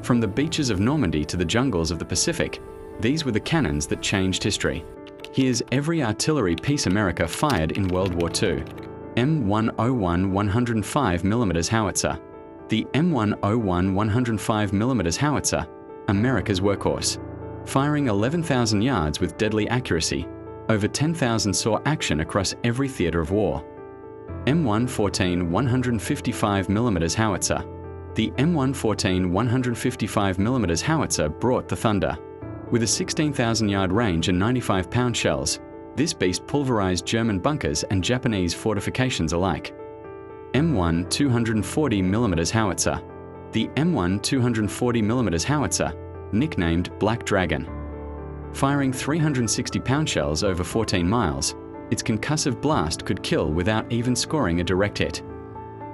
From the beaches of Normandy to the jungles of the Pacific, these were the cannons that changed history. Here's every artillery piece America fired in World War II. M101 105mm Howitzer. The M101 105mm Howitzer, America's workhorse. Firing 11,000 yards with deadly accuracy, over 10,000 saw action across every theatre of war. M114 155mm Howitzer. The M114 155mm Howitzer brought the thunder. With a 16,000-yard range and 95-pound shells, this beast pulverized German bunkers and Japanese fortifications alike. M1 240mm Howitzer. The M1 240mm Howitzer, nicknamed Black Dragon. Firing 360-pound shells over 14 miles, its concussive blast could kill without even scoring a direct hit.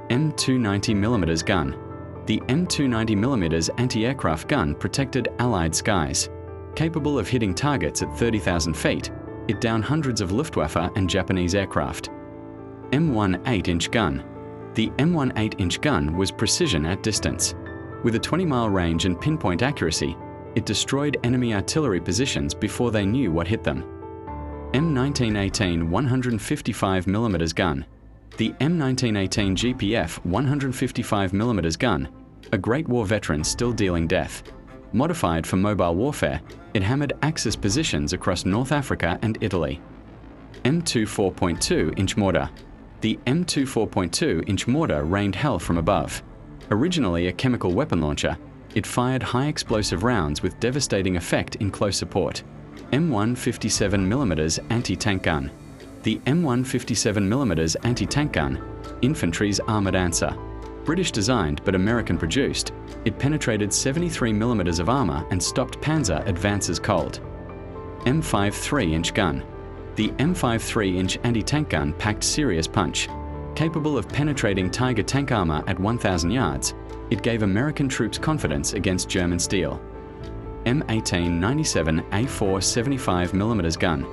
M290mm gun. The M290mm anti-aircraft gun protected Allied skies. Capable of hitting targets at 30,000 feet, it downed hundreds of Luftwaffe and Japanese aircraft. M1 8-inch gun. The M1 8-inch gun was precision at distance. With a 20-mile range and pinpoint accuracy, it destroyed enemy artillery positions before they knew what hit them. M1918 155mm gun. The M1918 GPF 155mm gun, a Great War veteran still dealing death. Modified for mobile warfare, it hammered Axis positions across North Africa and Italy. M2 4.2-inch mortar. The M2 4.2-inch mortar rained hell from above. Originally a chemical weapon launcher, it fired high explosive rounds with devastating effect in close support. M1 57mm anti-tank gun. The M1 57mm anti-tank gun, infantry's armoured answer. British designed but American produced, it penetrated 73mm of armour and stopped panzer advances cold. M5 3-inch gun. The M5 3-inch anti-tank gun packed serious punch. Capable of penetrating Tiger tank armour at 1,000 yards, it gave American troops confidence against German steel. M1897 A4 75mm gun.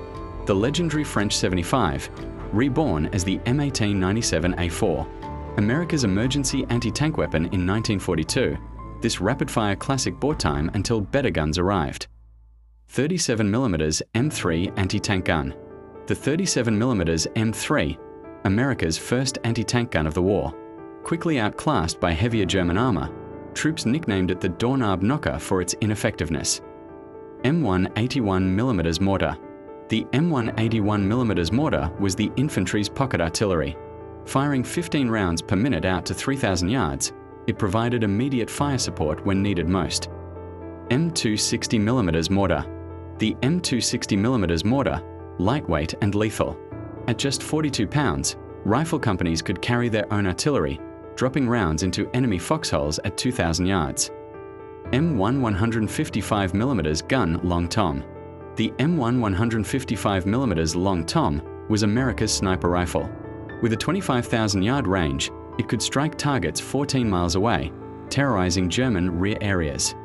The legendary French 75, reborn as the M1897 A4. America's emergency anti-tank weapon in 1942, this rapid-fire classic bought time until better guns arrived. 37mm M3 anti-tank gun. The 37mm M3, America's first anti-tank gun of the war. Quickly outclassed by heavier German armour, troops nicknamed it the doorknob knocker for its ineffectiveness. M1 81mm mortar. The M1 81mm mortar was the infantry's pocket artillery. Firing 15 rounds per minute out to 3,000 yards, it provided immediate fire support when needed most. M2 60mm mortar. The M2 60mm mortar, lightweight and lethal. At just 42 pounds, rifle companies could carry their own artillery, dropping rounds into enemy foxholes at 2,000 yards. M1 155mm gun Long Tom. The M1 155mm Long Tom was America's sniper rifle. With a 25,000-yard range, it could strike targets 14 miles away, terrorizing German rear areas.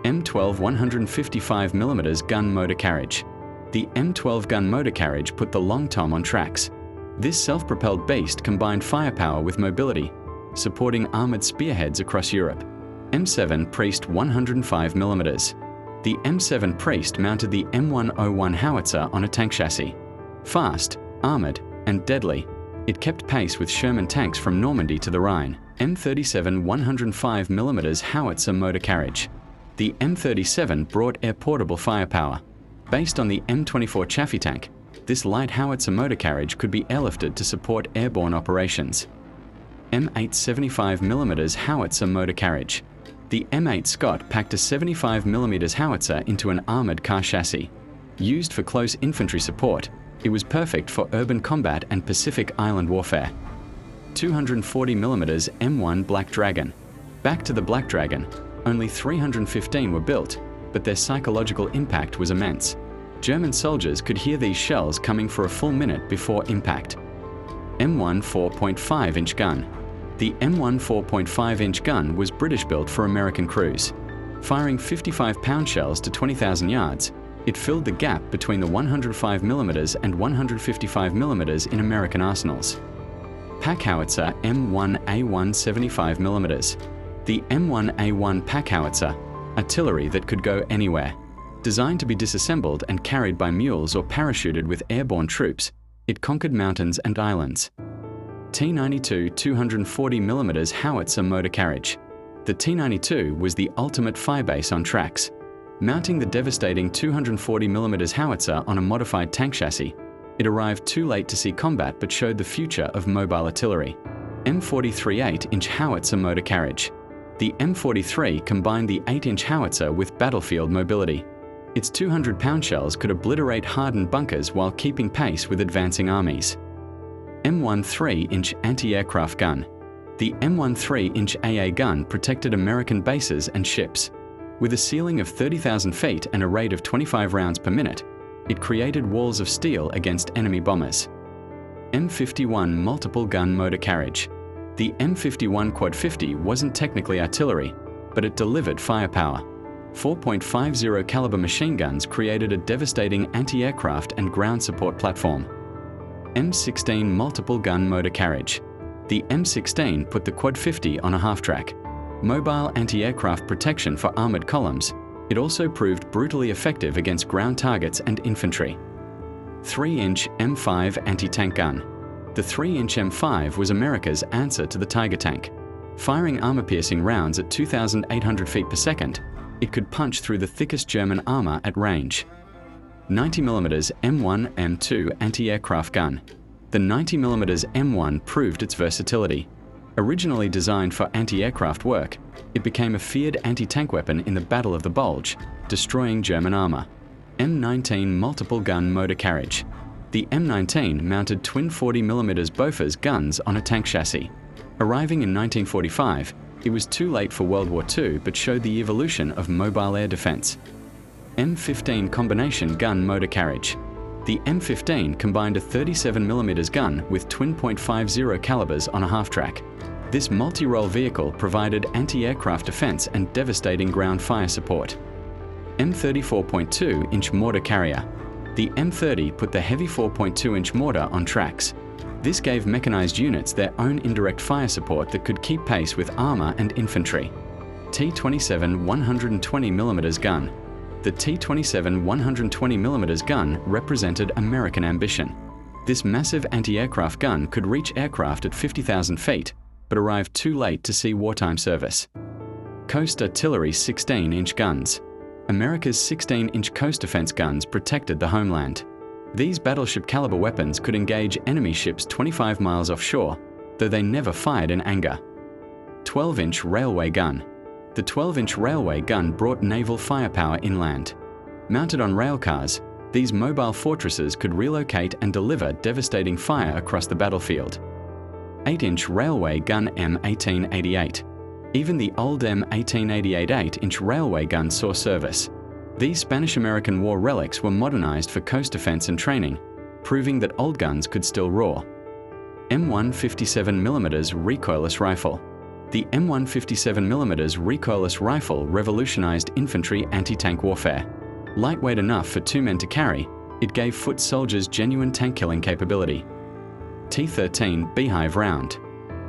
M12 155mm gun motor carriage. The M12 gun motor carriage put the Long Tom on tracks. This self-propelled beast combined firepower with mobility, supporting armoured spearheads across Europe. M7 Priest 105mm. The M7 Priest mounted the M101 Howitzer on a tank chassis. Fast, armoured, and deadly, it kept pace with Sherman tanks from Normandy to the Rhine. M37 105mm Howitzer motor carriage. The M37 brought air-portable firepower. Based on the M24 Chaffee tank, this light howitzer motor carriage could be airlifted to support airborne operations. M8 75mm Howitzer motor carriage. The M8 Scott packed a 75mm howitzer into an armoured car chassis. Used for close infantry support, it was perfect for urban combat and Pacific Island warfare. 240mm M1 Black Dragon. Back to the Black Dragon, only 315 were built, but their psychological impact was immense. German soldiers could hear these shells coming for a full minute before impact. M1 4.5-inch gun. The M1 4.5-inch gun was British-built for American crews. Firing 55-pound shells to 20,000 yards, it filled the gap between the 105mm and 155mm in American arsenals. Pack howitzer M1A1 75mm. The M101 pack howitzer, artillery that could go anywhere. Designed to be disassembled and carried by mules or parachuted with airborne troops, it conquered mountains and islands. T92 240mm howitzer motor carriage. The T92 was the ultimate firebase on tracks. Mounting the devastating 240mm howitzer on a modified tank chassis, it arrived too late to see combat but showed the future of mobile artillery. M43 8-inch howitzer motor carriage. The M43 combined the 8-inch howitzer with battlefield mobility. Its 200-pound shells could obliterate hardened bunkers while keeping pace with advancing armies. M1 3-inch anti-aircraft gun. The M1 3-inch AA gun protected American bases and ships. With a ceiling of 30,000 feet and a rate of 25 rounds per minute, it created walls of steel against enemy bombers. M51 multiple gun motor carriage. The M51 Quad 50 wasn't technically artillery, but it delivered firepower. 4.50 caliber machine guns created a devastating anti-aircraft and ground support platform. M16 multiple gun motor carriage. The M16 put the Quad 50 on a half-track. Mobile anti-aircraft protection for armored columns, it also proved brutally effective against ground targets and infantry. 3-inch M5 anti-tank gun. The 3-inch M5 was America's answer to the Tiger tank. Firing armor-piercing rounds at 2,800 feet per second, it could punch through the thickest German armor at range. 90mm M1 M2 anti-aircraft gun. The 90mm M1 proved its versatility. Originally designed for anti-aircraft work, it became a feared anti-tank weapon in the Battle of the Bulge, destroying German armor. M19 multiple gun motor carriage. The M19 mounted twin 40mm Bofors guns on a tank chassis. Arriving in 1945, it was too late for World War II but showed the evolution of mobile air defense. M15 combination gun motor carriage. The M15 combined a 37mm gun with twin .50 calibers on a half-track. This multi-role vehicle provided anti-aircraft defense and devastating ground fire support. M34.2-inch mortar carrier. The M30 put the heavy 4.2-inch mortar on tracks. This gave mechanized units their own indirect fire support that could keep pace with armor and infantry. T27 120mm gun. The T27 120mm gun represented American ambition. This massive anti-aircraft gun could reach aircraft at 50,000 feet, but arrived too late to see wartime service. Coast Artillery 16-inch guns. America's 16-inch coast defense guns protected the homeland. These battleship-caliber weapons could engage enemy ships 25 miles offshore, though they never fired in anger. 12-inch railway gun. The 12-inch railway gun brought naval firepower inland. Mounted on railcars, these mobile fortresses could relocate and deliver devastating fire across the battlefield. 8-inch railway gun M1888. Even the old M1888 8-inch railway gun saw service. These Spanish-American War relics were modernized for coast defense and training, proving that old guns could still roar. M1 57mm recoilless rifle. The M1 57mm recoilless rifle revolutionized infantry anti-tank warfare. Lightweight enough for 2 men to carry, it gave foot soldiers genuine tank-killing capability. T13 Beehive round.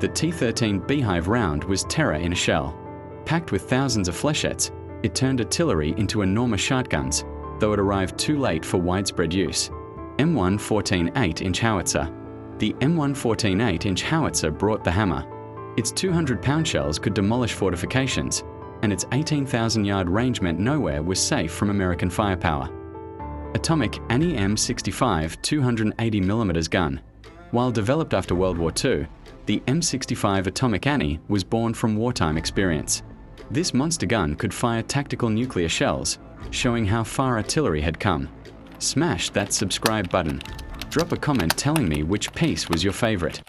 The T13 Beehive round was terror in a shell. Packed with thousands of flechettes, it turned artillery into enormous shotguns, though it arrived too late for widespread use. M114 8-inch howitzer. The M114 8-inch howitzer brought the hammer. Its 200-pound shells could demolish fortifications, and its 18,000-yard range meant nowhere was safe from American firepower. Atomic Annie M65 280mm gun. While developed after World War II, the M65 Atomic Annie was born from wartime experience. This monster gun could fire tactical nuclear shells, showing how far artillery had come. Smash that subscribe button. Drop a comment telling me which piece was your favorite.